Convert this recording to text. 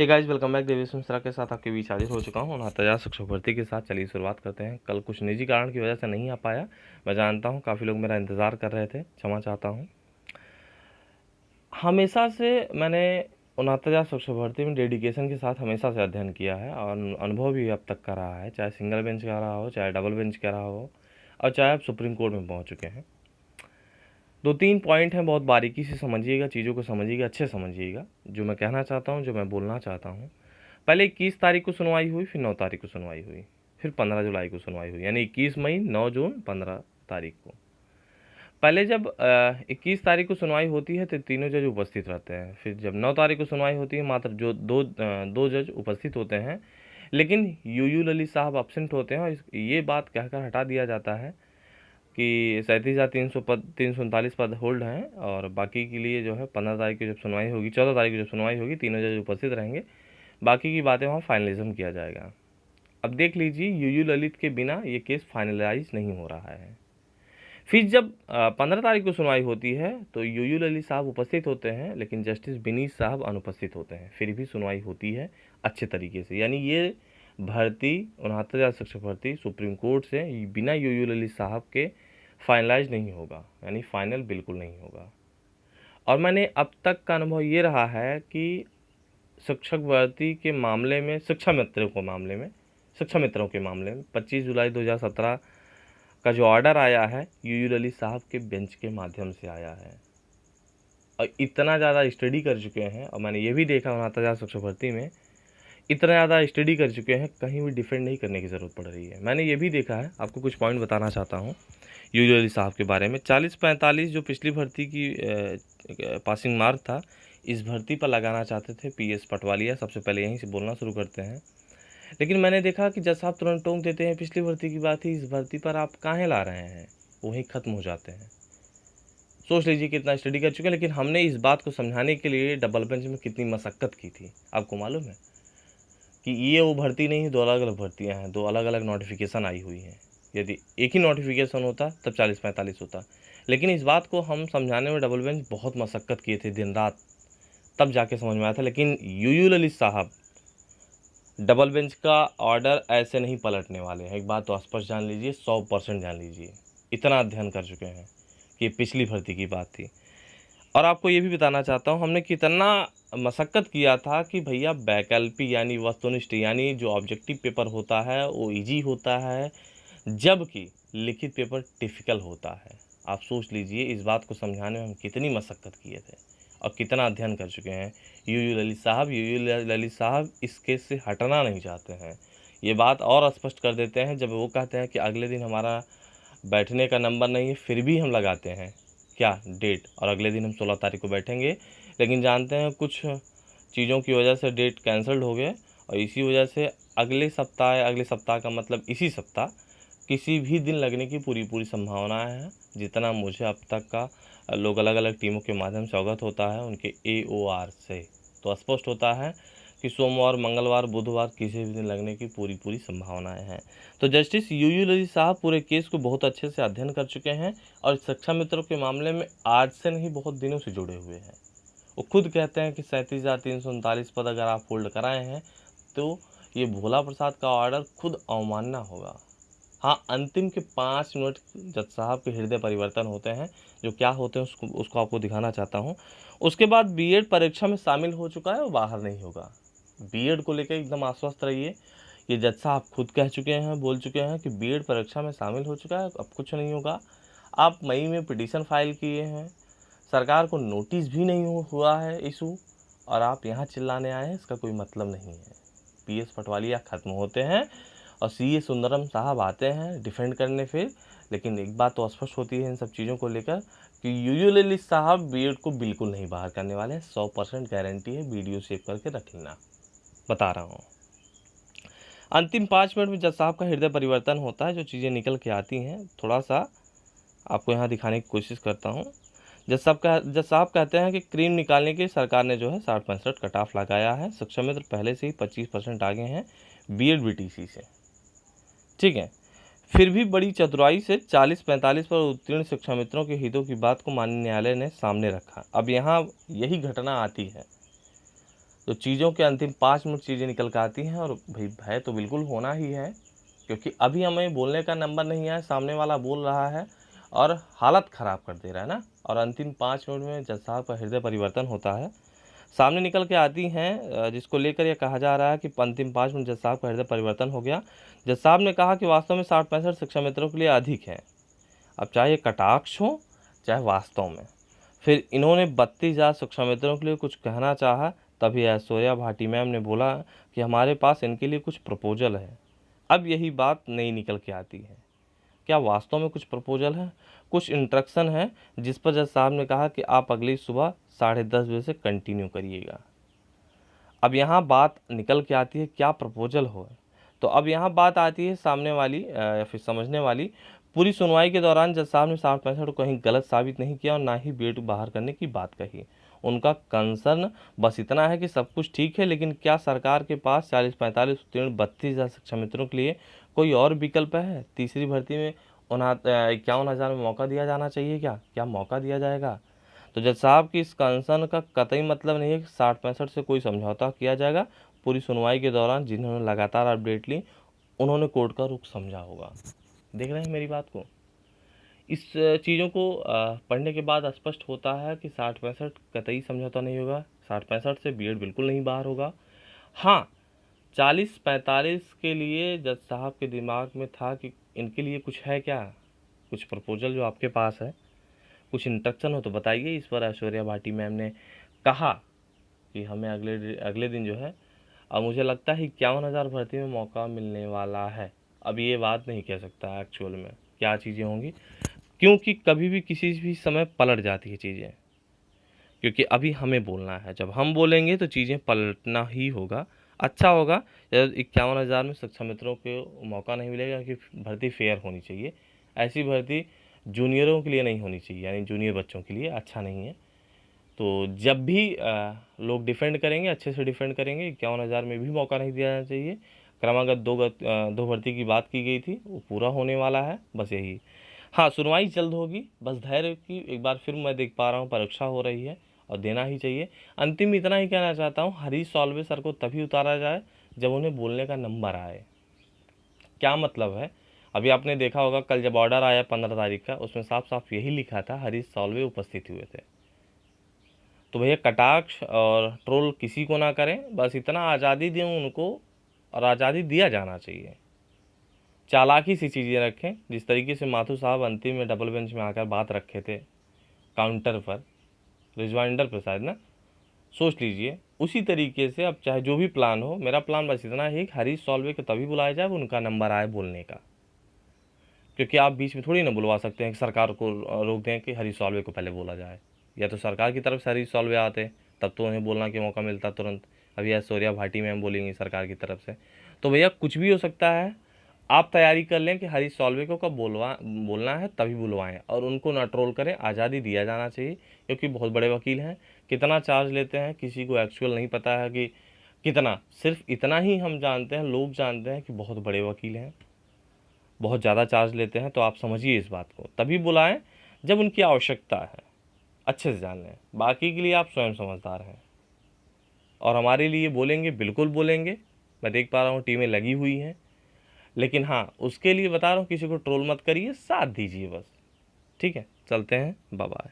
हे guys, welcome back. Devesh Mishra के साथ आपके बीच हाजिर हो चुका हूँ 69,000 शिक्षक भर्ती के साथ। चलिए शुरुआत करते हैं। कल कुछ निजी कारण की वजह से नहीं आ पाया, मैं जानता हूँ काफ़ी लोग मेरा इंतज़ार कर रहे थे, क्षमा चाहता हूँ। हमेशा से मैंने 69,000 शिक्षक भर्ती में डेडिकेशन के साथ हमेशा से अध्ययन किया है और अनुभव भी अब तक का रहा है, चाहे सिंगल बेंच का रहा हो, चाहे डबल बेंच का रहा हो, और चाहे आप सुप्रीम कोर्ट में पहुँच चुके हैं। 2-3 पॉइंट हैं, बहुत बारीकी से समझिएगा, चीज़ों को समझिएगा, अच्छे समझिएगा जो मैं कहना चाहता हूँ, जो मैं बोलना चाहता हूँ। पहले 21 तारीख को सुनवाई हुई, फिर 9 तारीख को सुनवाई हुई, फिर 15 जुलाई को सुनवाई हुई, यानी 21 मई, 9 जून, 15 तारीख को। पहले जब 21 तारीख को सुनवाई होती है तो तीनों जज उपस्थित रहते हैं। फिर जब 9 तारीख को सुनवाई होती है, मात्र जो दो जज उपस्थित होते हैं, लेकिन यूयू ललित साहब एब्सेंट होते हैं और ये बात कहकर हटा दिया जाता है कि 37,300 पद 339 पद होल्ड हैं और बाकी के लिए जो है 15 तारीख को जब सुनवाई होगी, 14 तारीख को जब सुनवाई होगी, तीनों जज उपस्थित रहेंगे, बाकी की बातें वहाँ फाइनलिज्म किया जाएगा। अब देख लीजिए, यूयू ललित के बिना ये केस फाइनलाइज नहीं हो रहा है। फिर जब 15 तारीख को सुनवाई होती है तो यूयू ललित साहब उपस्थित होते हैं, लेकिन जस्टिस बिनीत साहब अनुपस्थित होते हैं। फिर भी सुनवाई होती है अच्छे तरीके से, यानी ये भर्ती 69,000 शिक्षक भर्ती सुप्रीम कोर्ट से बिना यूयू ललित साहब के फाइनलाइज नहीं होगा, यानी फाइनल बिल्कुल नहीं होगा। और मैंने अब तक का अनुभव ये रहा है कि शिक्षक भर्ती के मामले में, शिक्षा मित्रों के मामले में 25 जुलाई 2017 का जो ऑर्डर आया है, यूयू ललित साहब के बेंच के माध्यम से आया है और इतना ज़्यादा स्टडी कर चुके हैं। और मैंने ये भी देखा 69,000 शिक्षक भर्ती में इतना ज़्यादा स्टडी कर चुके हैं, कहीं भी डिफेंड नहीं करने की ज़रूरत पड़ रही है। मैंने ये भी देखा है, आपको कुछ पॉइंट बताना चाहता हूँ यूयू ललित साहब के बारे में। 40-45 जो पिछली भर्ती की पासिंग मार्क था, इस भर्ती पर लगाना चाहते थे PS पटवालिया। सबसे पहले यहीं से बोलना शुरू करते हैं। लेकिन मैंने देखा कि जज साहब तुरंत टोक देते हैं, पिछली भर्ती की बात ही, इस भर्ती पर आप काहे ला रहे हैं, वहीं ख़त्म हो जाते हैं। सोच लीजिए कितना स्टडी कर चुके हैं। लेकिन हमने इस बात को समझाने के लिए डबल बेंच में कितनी मशक्क़त की थी, आपको मालूम है कि ये वो भर्ती नहीं है, दो अलग अलग भर्तियाँ हैं, दो अलग अलग नोटिफिकेशन आई हुई हैं। यदि एक ही नोटिफिकेशन होता तब 40-45 होता, लेकिन इस बात को हम समझाने में डबल बेंच बहुत मशक्क़त किए थे, दिन रात, तब जाके समझ में आया था। लेकिन यूयू ललित साहब डबल बेंच का ऑर्डर ऐसे नहीं पलटने वाले हैं, एक बात तो स्पष्ट जान लीजिए, 100% जान लीजिए। इतना अध्ययन कर चुके हैं कि पिछली भर्ती की बात थी। और आपको ये भी बताना चाहता हूँ, हमने कितना मशक्क़त किया था कि भैया वैकल्पिक यानी वस्तुनिष्ठ यानी जो ऑब्जेक्टिव पेपर होता है वो इजी होता है, जबकि लिखित पेपर डिफ़िकल्ट होता है। आप सोच लीजिए, इस बात को समझाने में हम कितनी मशक्क़त किए थे और कितना अध्ययन कर चुके हैं यूयू ललित साहब। यूयू ललित साहब इस केस से हटना नहीं चाहते हैं। ये बात और स्पष्ट कर देते हैं जब वो कहते हैं कि अगले दिन हमारा बैठने का नंबर नहीं है, फिर भी हम लगाते हैं क्या डेट, और अगले दिन हम 16 तारीख को बैठेंगे। लेकिन जानते हैं कुछ चीज़ों की वजह से डेट कैंसल्ड हो गए और इसी वजह से अगले सप्ताह का मतलब इसी सप्ताह किसी भी दिन लगने की पूरी संभावनाएं हैं। जितना मुझे अब तक का लोग अलग अलग टीमों के माध्यम से अवगत होता है उनके AOR से, तो स्पष्ट होता है कि सोमवार, मंगलवार, बुधवार किसी भी दिन लगने की पूरी संभावनाएं हैं। तो जस्टिस यूयू ललित साहब पूरे केस को बहुत अच्छे से अध्ययन कर चुके हैं और शिक्षा मित्रों के मामले में आज से नहीं, बहुत दिनों से जुड़े हुए हैं। वो खुद कहते हैं कि 37,339 पद अगर आप होल्ड कराए हैं तो ये भोला प्रसाद का ऑर्डर खुद अवमानना होगा। हाँ, अंतिम के 5 मिनट जज साहब के हृदय परिवर्तन होते हैं, जो क्या होते हैं उसको आपको दिखाना चाहता हूँ। उसके बाद B.Ed परीक्षा में शामिल हो चुका है, वो बाहर नहीं होगा। B.Ed को लेकर एकदम आश्वस्त रहिए, ये जज साहब खुद कह चुके हैं, बोल चुके हैं कि B.Ed परीक्षा में शामिल हो चुका है, अब कुछ नहीं होगा। आप मई में पिटीशन फाइल किए हैं, सरकार को नोटिस भी नहीं हुआ है इशू, और आप यहाँ चिल्लाने आए हैं, इसका कोई मतलब नहीं है। PS पटवालिया ख़त्म होते हैं और CA सुंदरम साहब आते हैं डिफेंड करने फिर। लेकिन एक बात तो स्पष्ट होती है इन सब चीज़ों को लेकर कि यूयू ललित साहब B.Ed को बिल्कुल नहीं बाहर करने वाले हैं, 100% गारंटी है। वीडियो सेव करके रख लेना, बता रहा हूँ। अंतिम 5 मिनट में जज साहब का हृदय परिवर्तन होता है, जो चीज़ें निकल के आती हैं, थोड़ा सा आपको यहाँ दिखाने की कोशिश करता हूँ। जज साहब कहते हैं कि क्रीम निकालने के सरकार ने जो है 60-65 कट ऑफ लगाया है। शिक्षा मित्र पहले से ही 25% आगे हैं B.Ed BTC से, ठीक है। फिर भी बड़ी चतुराई से 40-45 पर उत्तीर्ण शिक्षा मित्रों के हितों की बात को माननीय न्यायालय ने सामने रखा। अब यहाँ यही घटना आती है, तो चीज़ों के अंतिम 5 मिनट चीज़ें निकल के आती हैं और भई भय तो बिल्कुल होना ही है, क्योंकि अभी हमें बोलने का नंबर नहीं है, सामने वाला बोल रहा है और हालत ख़राब कर दे रहा है ना, और अंतिम 5 मिनट में जज साहब का हृदय परिवर्तन होता है। सामने निकल के आती हैं जिसको लेकर ये कहा जा रहा है कि अंतिम 5 मिनट जज साहब का हृदय परिवर्तन हो गया। जज साहब ने कहा कि वास्तव में 60-65 शिक्षा मित्रों के लिए अधिक है। अब चाहे ये कटाक्ष हो, चाहे वास्तव में। फिर इन्होंने 32,000 शिक्षा मित्रों के लिए कुछ कहना चाहा, तभी ऐश्वर्या भाटी मैम ने बोला कि हमारे पास इनके लिए कुछ प्रपोज़ल है। अब यही बात नई निकल के आती है। क्या वास्तव में कुछ प्रपोज़ल है? कुछ इंस्ट्रक्शन है, जिस पर जज साहब ने कहा कि आप अगली सुबह 10:30 बजे से कंटिन्यू करिएगा। अब यहाँ बात निकल के आती है क्या प्रपोज़ल हो। तो अब यहाँ बात आती है सामने वाली या फिर समझने वाली। पूरी सुनवाई के दौरान जज साहब ने 60-65 को कहीं गलत साबित नहीं किया और ना ही बेट बाहर करने की बात कही। उनका कंसर्न बस इतना है कि सब कुछ ठीक है, लेकिन क्या सरकार के पास 40-45 उत्तीर्ण 32,000 शिक्षा मित्रों के लिए कोई और विकल्प है? तीसरी भर्ती में 51,000 में मौका दिया जाना चाहिए क्या? क्या मौका दिया जाएगा? तो जज साहब की इस कंसर्न का कतई मतलब नहीं है कि 60-65 से कोई समझौता किया जाएगा। पूरी सुनवाई के दौरान जिन्होंने लगातार अपडेट ली, उन्होंने कोर्ट का रुख समझा होगा। देख रहे हैं मेरी बात को? इस चीज़ों को पढ़ने के बाद स्पष्ट होता है कि 60-65 कतई समझौता नहीं होगा। 60-65 से बीएड बिल्कुल नहीं बाहर होगा। हाँ, 40-45 के लिए जज साहब के दिमाग में था कि इनके लिए कुछ है क्या? कुछ प्रपोज़ल जो आपके पास है, कुछ इंस्ट्रक्शन हो तो बताइए। इस पर ऐश्वर्या भाटी मैम ने कहा कि हमें अगले दिन जो है, अब मुझे लगता है 51,000 भर्ती में मौका मिलने वाला है। अब ये बात नहीं कह सकता एक्चुअल में क्या चीज़ें होंगी, क्योंकि कभी भी किसी भी समय पलट जाती है चीज़ें। क्योंकि अभी हमें बोलना है, जब हम बोलेंगे तो चीज़ें पलटना ही होगा। अच्छा होगा जब 51,000 में शिक्षा मित्रों को मौका नहीं मिलेगा, कि भर्ती फेयर होनी चाहिए। ऐसी भर्ती जूनियरों के लिए नहीं होनी चाहिए, यानी जूनियर बच्चों के लिए अच्छा नहीं है। तो जब भी लोग डिफेंड करेंगे, अच्छे से डिफेंड करेंगे। 51,000 में भी मौका नहीं दिया जाना चाहिए। क्रमागत दो भर्ती की बात की गई थी, वो पूरा होने वाला है, बस यही। हाँ, सुनवाई जल्द होगी, बस धैर्य की एक बार फिर मैं देख पा रहा हूँ परीक्षा हो रही है और देना ही चाहिए। अंतिम में इतना ही कहना चाहता हूँ, हरीश साल्वे सर को तभी उतारा जाए जब उन्हें बोलने का नंबर आए। क्या मतलब है? अभी आपने देखा होगा कल जब ऑर्डर आया 15 तारीख का, उसमें साफ साफ यही लिखा था हरीश साल्वे उपस्थित हुए थे। तो भैया कटाक्ष और ट्रोल किसी को ना करें, बस इतना आज़ादी दें उनको, और आज़ादी दिया जाना चाहिए। चालाकी से चीज़ें रखें, जिस तरीके से माथुर साहब अंतिम में डबल बेंच में आकर बात रखे थे काउंटर पर, रिजवाइंडर पर शायद ना, सोच लीजिए उसी तरीके से अब चाहे जो भी प्लान हो। मेरा प्लान बस इतना है कि हरीश साल्वे को तभी बुलाया जाए उनका नंबर आए बोलने का, क्योंकि आप बीच में थोड़ी ना बुलवा सकते हैं कि सरकार को रोक दें कि हरीश साल्वे को पहले बोला जाए। या तो सरकार की तरफ से हरीश साल्वे आते तब तो उन्हें बोलने का मौका मिलता तुरंत। अभी ऐश्वर्या भाटी मैम बोलेंगी सरकार की तरफ से, तो भैया कुछ भी हो सकता है। आप तैयारी कर लें कि हरीश साल्वे को कब बोलना है तभी बुलवाएं, और उनको ना ट्रोल करें। आज़ादी दिया जाना चाहिए, क्योंकि बहुत बड़े वकील हैं। कितना चार्ज लेते हैं किसी को एक्चुअल नहीं पता है कि कितना, सिर्फ इतना ही हम जानते हैं, लोग जानते हैं कि बहुत बड़े वकील हैं, बहुत ज़्यादा चार्ज लेते हैं। तो आप समझिए इस बात को, तभी बुलाएं जब उनकी आवश्यकता है। अच्छे से जान लें, बाकी के लिए आप स्वयं समझदार हैं। और हमारे लिए बोलेंगे, बिल्कुल बोलेंगे। मैं देख पा रहा हूँ टीमें लगी हुई हैं, लेकिन हाँ, उसके लिए बता रहा हूँ किसी को ट्रोल मत करिए, साथ दीजिए बस। ठीक है, चलते हैं, बाय बाय।